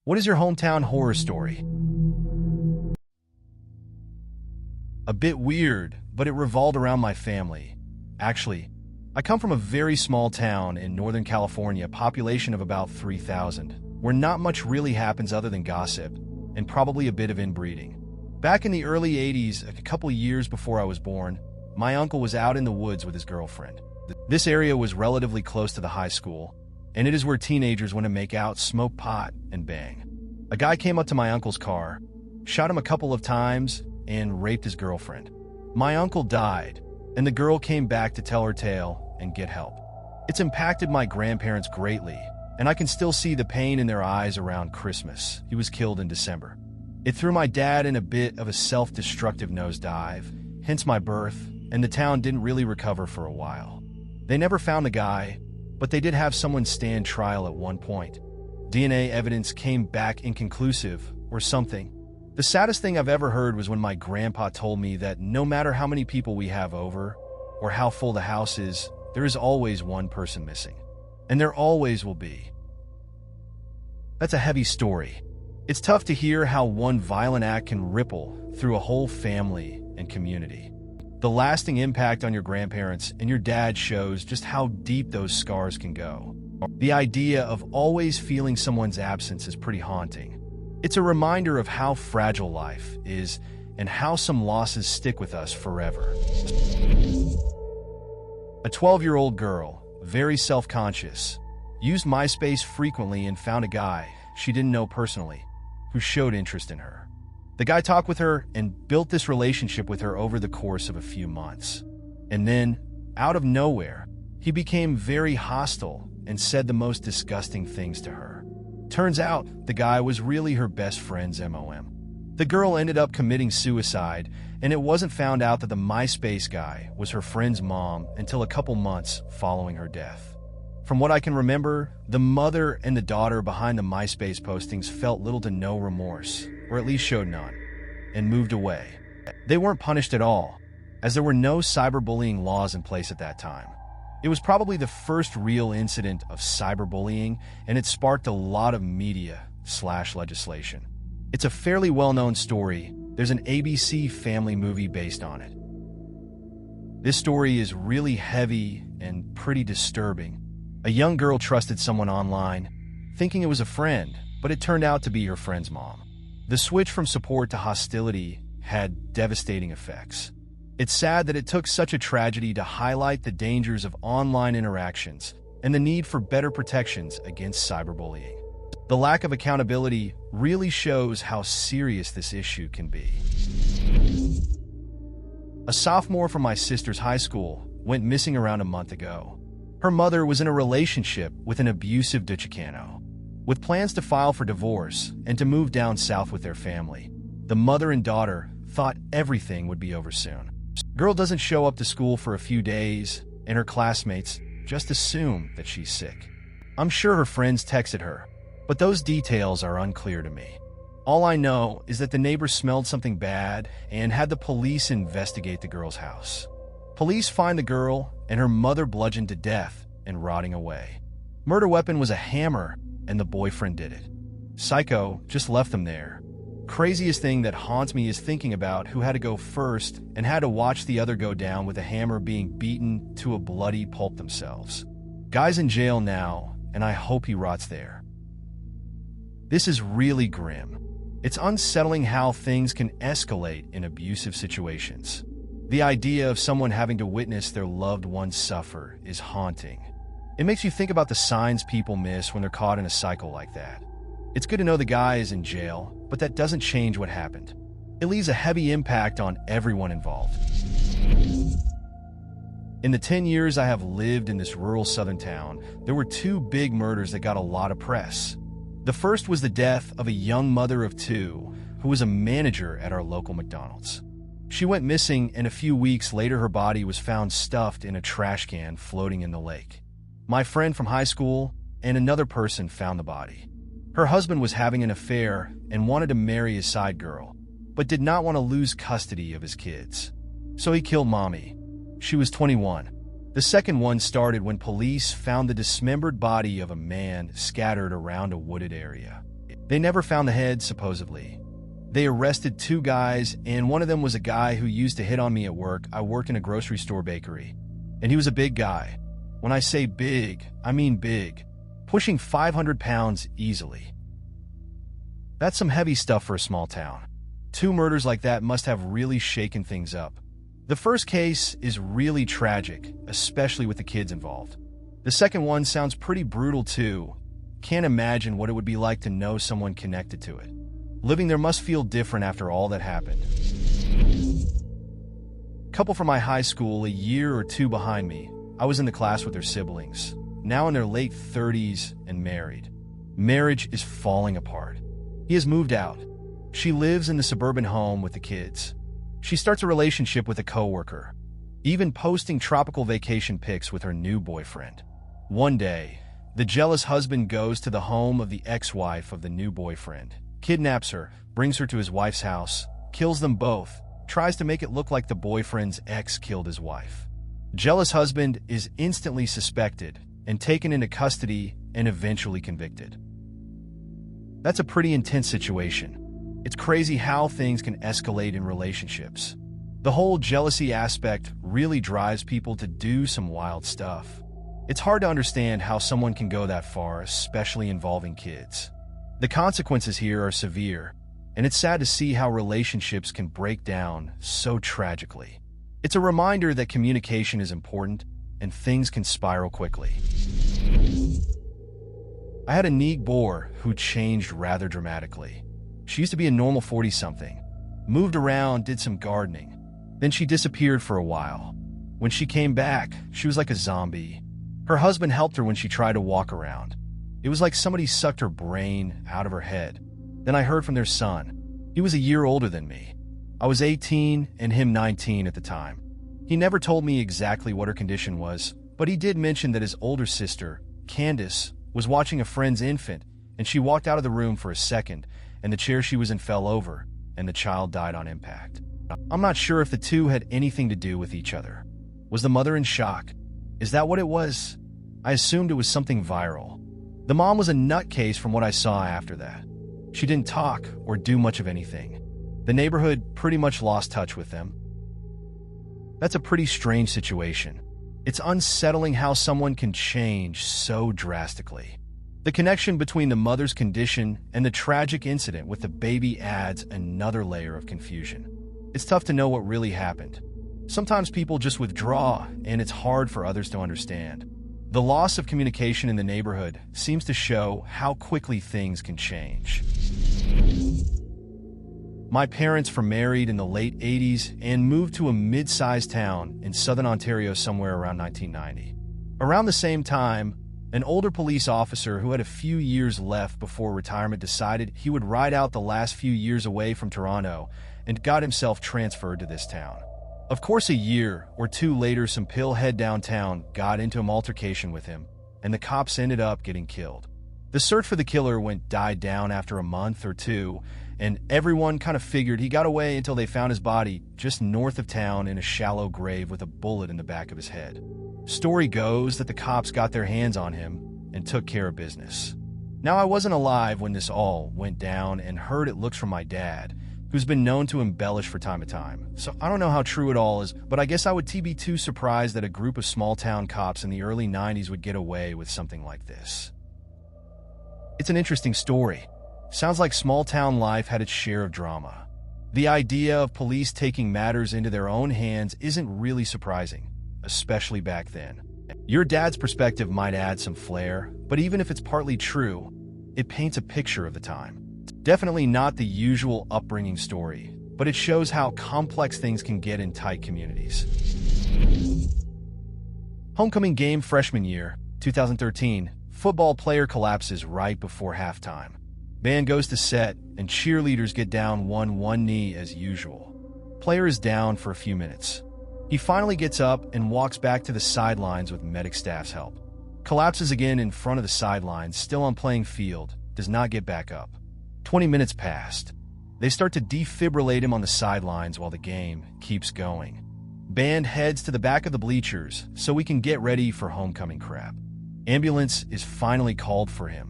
What is your hometown horror story? A bit weird, but it revolved around my family. Actually, I come from a very small town in Northern California, population of about 3,000, where not much really happens other than gossip and probably a bit of inbreeding. Back in the early 80s, a couple years before I was born, my uncle was out in the woods with his girlfriend. This area was relatively close to the high school, and it is where teenagers went to make out, smoke pot, and bang. A guy came up to my uncle's car, shot him a couple of times, and raped his girlfriend. My uncle died, and the girl came back to tell her tale and get help. It's impacted my grandparents greatly, and I can still see the pain in their eyes around Christmas. He was killed in December. It threw my dad in a bit of a self-destructive nosedive, hence my birth, and the town didn't really recover for a while. They never found the guy, but they did have someone stand trial at one point. DNA evidence came back inconclusive, or something. The saddest thing I've ever heard was when my grandpa told me that no matter how many people we have over, or how full the house is, there is always one person missing. And there always will be. That's a heavy story. It's tough to hear how one violent act can ripple through a whole family and community. The lasting impact on your grandparents and your dad shows just how deep those scars can go. The idea of always feeling someone's absence is pretty haunting. It's a reminder of how fragile life is and how some losses stick with us forever. A 12-year-old girl, very self-conscious, used MySpace frequently and found a guy she didn't know personally who showed interest in her. The guy talked with her and built this relationship with her over the course of a few months. And then, out of nowhere, he became very hostile and said the most disgusting things to her. Turns out, the guy was really her best friend's MOM. The girl ended up committing suicide, and it wasn't found out that the MySpace guy was her friend's mom until a couple months following her death. From what I can remember, the mother and the daughter behind the MySpace postings felt little to no remorse, or at least showed none, and moved away. They weren't punished at all, as there were no cyberbullying laws in place at that time. It was probably the first real incident of cyberbullying, and it sparked a lot of media/legislation. It's a fairly well-known story. There's an ABC Family movie based on it. This story is really heavy and pretty disturbing. A young girl trusted someone online, thinking it was a friend, but it turned out to be her friend's mom. The switch from support to hostility had devastating effects. It's sad that it took such a tragedy to highlight the dangers of online interactions and the need for better protections against cyberbullying. The lack of accountability really shows how serious this issue can be. A sophomore from my sister's high school went missing around a month ago. Her mother was in a relationship with an abusive Chicano. With plans to file for divorce and to move down south with their family, the mother and daughter thought everything would be over soon. Girl doesn't show up to school for a few days, and her classmates just assume that she's sick. I'm sure her friends texted her, but those details are unclear to me. All I know is that the neighbors smelled something bad and had the police investigate the girl's house. Police find the girl and her mother bludgeoned to death and rotting away. Murder weapon was a hammer, and the boyfriend did it. Psycho just left them there. Craziest thing that haunts me is thinking about who had to go first and had to watch the other go down with a hammer being beaten to a bloody pulp themselves. Guy's in jail now, and I hope he rots there. This is really grim. It's unsettling how things can escalate in abusive situations. The idea of someone having to witness their loved ones suffer is haunting. It makes you think about the signs people miss when they're caught in a cycle like that. It's good to know the guy is in jail, but that doesn't change what happened. It leaves a heavy impact on everyone involved. In the 10 years I have lived in this rural southern town, there were two big murders that got a lot of press. The first was the death of a young mother of two who was a manager at our local McDonald's. She went missing, and a few weeks later her body was found stuffed in a trash can floating in the lake. My friend from high school and another person found the body. Her husband was having an affair and wanted to marry his side girl, but did not want to lose custody of his kids. So he killed mommy. She was 21. The second one started when police found the dismembered body of a man scattered around a wooded area. They never found the head, supposedly. They arrested 2 guys, and one of them was a guy who used to hit on me at work. I work in a grocery store bakery, and he was a big guy. When I say big, I mean big, pushing 500 pounds easily. That's some heavy stuff for a small town. 2 murders like that must have really shaken things up. The first case is really tragic, especially with the kids involved. The second one sounds pretty brutal too. Can't imagine what it would be like to know someone connected to it. Living there must feel different after all that happened. Couple from my high school, a year or 2 behind me. I was in the class with their siblings, now in their late 30s and married. Marriage is falling apart. He has moved out. She lives in the suburban home with the kids. She starts a relationship with a coworker, even posting tropical vacation pics with her new boyfriend. One day, the jealous husband goes to the home of the ex-wife of the new boyfriend, kidnaps her, brings her to his wife's house, kills them both, tries to make it look like the boyfriend's ex killed his wife. Jealous husband is instantly suspected and taken into custody and eventually convicted. That's a pretty intense situation. It's crazy how things can escalate in relationships. The whole jealousy aspect really drives people to do some wild stuff. It's hard to understand how someone can go that far, especially involving kids. The consequences here are severe, and it's sad to see how relationships can break down so tragically. It's a reminder that communication is important and things can spiral quickly. I had a Neeg boar who changed rather dramatically. She used to be a normal 40-something, moved around, did some gardening. Then she disappeared for a while. When she came back, she was like a zombie. Her husband helped her when she tried to walk around. It was like somebody sucked her brain out of her head. Then I heard from their son. He was a year older than me. I was 18 and him 19 at the time. He never told me exactly what her condition was, but he did mention that his older sister, Candace, was watching a friend's infant, and she walked out of the room for a second, and the chair she was in fell over, and the child died on impact. I'm not sure if the two had anything to do with each other. Was the mother in shock? Is that what it was? I assumed it was something viral. The mom was a nutcase from what I saw after that. She didn't talk or do much of anything. The neighborhood pretty much lost touch with them. That's a pretty strange situation. It's unsettling how someone can change so drastically. The connection between the mother's condition and the tragic incident with the baby adds another layer of confusion. It's tough to know what really happened. Sometimes people just withdraw, and it's hard for others to understand. The loss of communication in the neighborhood seems to show how quickly things can change. My parents were married in the late 80s and moved to a mid-sized town in southern Ontario somewhere around 1990. Around the same time, an older police officer who had a few years left before retirement decided he would ride out the last few years away from Toronto and got himself transferred to this town. Of course, a year or 2 later, some pillhead downtown got into an altercation with him, and the cops ended up getting killed. The search for the killer died down after a month or 2, and everyone kind of figured he got away until they found his body just north of town in a shallow grave with a bullet in the back of his head. Story goes that the cops got their hands on him and took care of business. Now, I wasn't alive when this all went down and heard it looks from my dad, who's been known to embellish from time to time. So I don't know how true it all is, but I guess I would be too surprised that a group of small-town cops in the early 90s would get away with something like this. It's an interesting story. Sounds like small-town life had its share of drama. The idea of police taking matters into their own hands isn't really surprising, especially back then. Your dad's perspective might add some flair, but even if it's partly true, it paints a picture of the time. Definitely not the usual upbringing story, but it shows how complex things can get in tight communities. Homecoming game freshman year, 2013, football player collapses right before halftime. Band goes to set, and cheerleaders get down one knee as usual. Player is down for a few minutes. He finally gets up and walks back to the sidelines with medic staff's help. Collapses again in front of the sidelines, still on playing field, does not get back up. 20 minutes passed. They start to defibrillate him on the sidelines while the game keeps going. Band heads to the back of the bleachers so we can get ready for homecoming crap. Ambulance is finally called for him.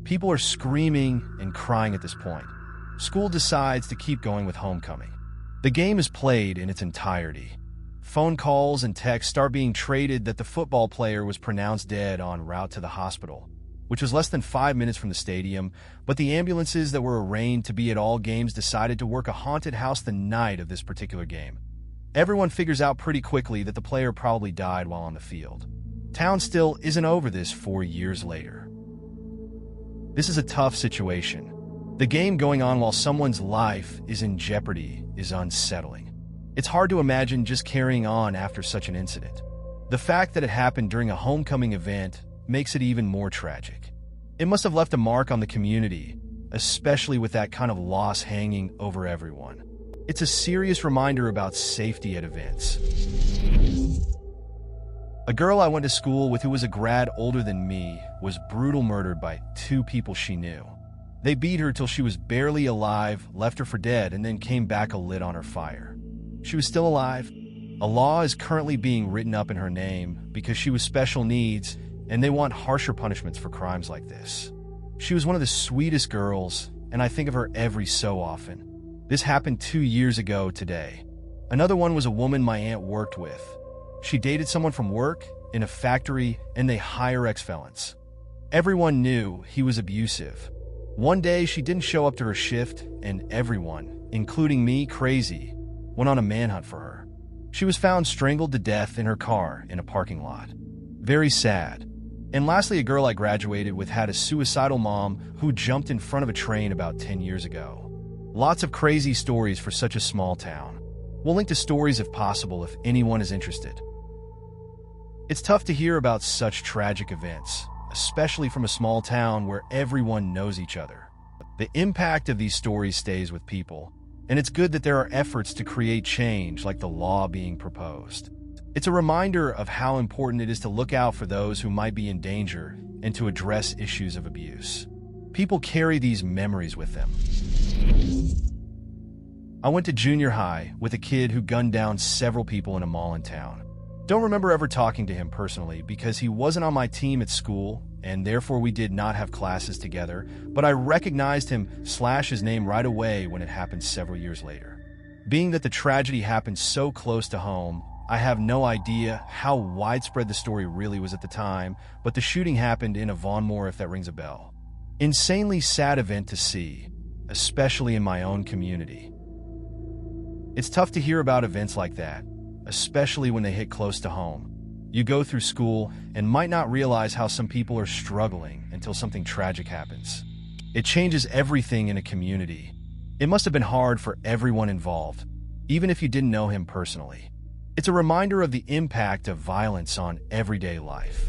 People are screaming and crying at this point. School decides to keep going with homecoming. The game is played in its entirety. Phone calls and texts start being traded that the football player was pronounced dead en route to the hospital, which was less than 5 minutes from the stadium, but the ambulances that were arranged to be at all games decided to work a haunted house the night of this particular game. Everyone figures out pretty quickly that the player probably died while on the field. Town still isn't over this 4 years later. This is a tough situation. The game going on while someone's life is in jeopardy is unsettling. It's hard to imagine just carrying on after such an incident. The fact that it happened during a homecoming event makes it even more tragic. It must have left a mark on the community, especially with that kind of loss hanging over everyone. It's a serious reminder about safety at events. A girl I went to school with who was a grad older than me was brutally murdered by 2 people she knew. They beat her till she was barely alive, left her for dead, and then came back a lit on her fire. She was still alive. A law is currently being written up in her name because she was special needs, and they want harsher punishments for crimes like this. She was one of the sweetest girls, and I think of her every so often. This happened 2 years ago today. Another one was a woman my aunt worked with. She dated someone from work, in a factory, and they hire ex-felons. Everyone knew he was abusive. One day, she didn't show up to her shift, and everyone, including me, crazy, went on a manhunt for her. She was found strangled to death in her car in a parking lot. Very sad. And lastly, a girl I graduated with had a suicidal mom who jumped in front of a train about 10 years ago. Lots of crazy stories for such a small town. We'll link to stories if possible if anyone is interested. It's tough to hear about such tragic events, especially from a small town where everyone knows each other. The impact of these stories stays with people, and it's good that there are efforts to create change like the law being proposed. It's a reminder of how important it is to look out for those who might be in danger and to address issues of abuse. People carry these memories with them. I went to junior high with a kid who gunned down several people in a mall in town. Don't remember ever talking to him personally because he wasn't on my team at school and therefore we did not have classes together, but I recognized his name right away when it happened several years later. Being that the tragedy happened so close to home, I have no idea how widespread the story really was at the time, but the shooting happened in a Von Moore, if that rings a bell. Insanely sad event to see, especially in my own community. It's tough to hear about events like that, especially when they hit close to home. You go through school and might not realize how some people are struggling until something tragic happens. It changes everything in a community. It must have been hard for everyone involved, even if you didn't know him personally. It's a reminder of the impact of violence on everyday life.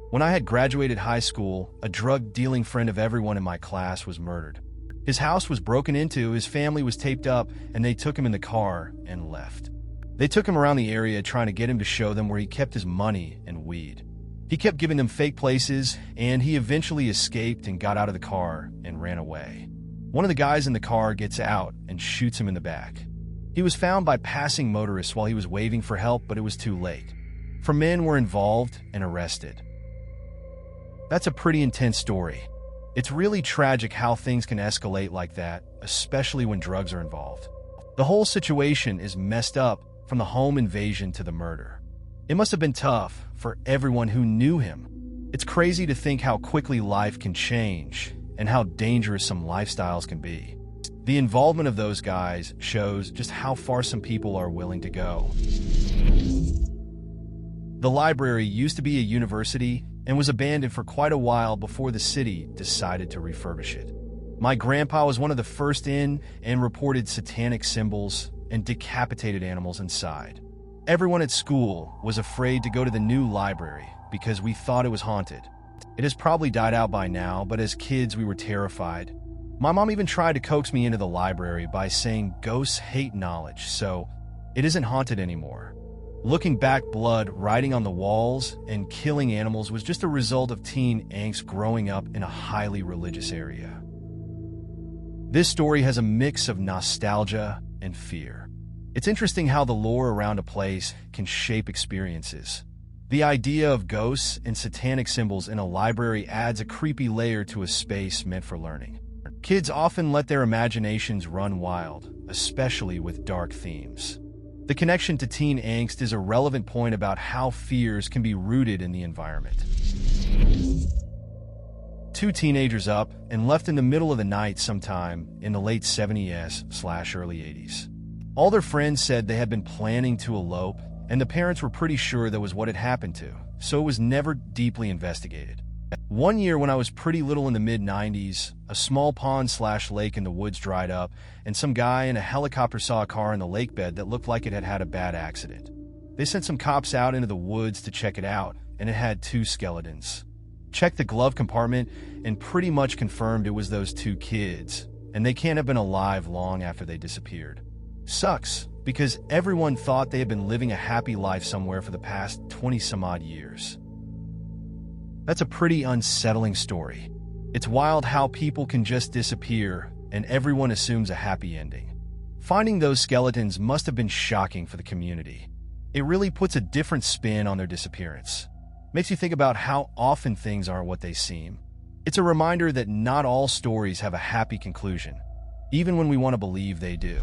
When I had graduated high school, a drug-dealing friend of everyone in my class was murdered. His house was broken into, his family was taped up, and they took him in the car and left. They took him around the area trying to get him to show them where he kept his money and weed. He kept giving them fake places, and he eventually escaped and got out of the car and ran away. One of the guys in the car gets out and shoots him in the back. He was found by passing motorists while he was waving for help, but it was too late. 4 men were involved and arrested. That's a pretty intense story. It's really tragic how things can escalate like that, especially when drugs are involved. The whole situation is messed up from the home invasion to the murder. It must have been tough for everyone who knew him. It's crazy to think how quickly life can change and how dangerous some lifestyles can be. The involvement of those guys shows just how far some people are willing to go. The library used to be a university and was abandoned for quite a while before the city decided to refurbish it. My grandpa was one of the first in and reported satanic symbols and decapitated animals inside. Everyone at school was afraid to go to the new library because we thought it was haunted. It has probably died out by now, but as kids we were terrified. My mom even tried to coax me into the library by saying ghosts hate knowledge, so it isn't haunted anymore. Looking back, blood writing on the walls and killing animals was just a result of teen angst growing up in a highly religious area. This story has a mix of nostalgia and fear. It's interesting how the lore around a place can shape experiences. The idea of ghosts and satanic symbols in a library adds a creepy layer to a space meant for learning. Kids often let their imaginations run wild, especially with dark themes. The connection to teen angst is a relevant point about how fears can be rooted in the environment. Two teenagers up and left in the middle of the night sometime in the late 70s/early 80s. All their friends said they had been planning to elope, and the parents were pretty sure that was what had happened to, so it was never deeply investigated. One year when I was pretty little in the mid-90s, a small pond/lake in the woods dried up, and some guy in a helicopter saw a car in the lake bed that looked like it had had a bad accident. They sent some cops out into the woods to check it out, and it had two skeletons. Checked the glove compartment and pretty much confirmed it was those two kids, and they can't have been alive long after they disappeared. Sucks, because everyone thought they had been living a happy life somewhere for the past 20-some-odd years. That's a pretty unsettling story. It's wild how people can just disappear, and everyone assumes a happy ending. Finding those skeletons must have been shocking for the community. It really puts a different spin on their disappearance. Makes you think about how often things aren't what they seem. It's a reminder that not all stories have a happy conclusion, even when we want to believe they do.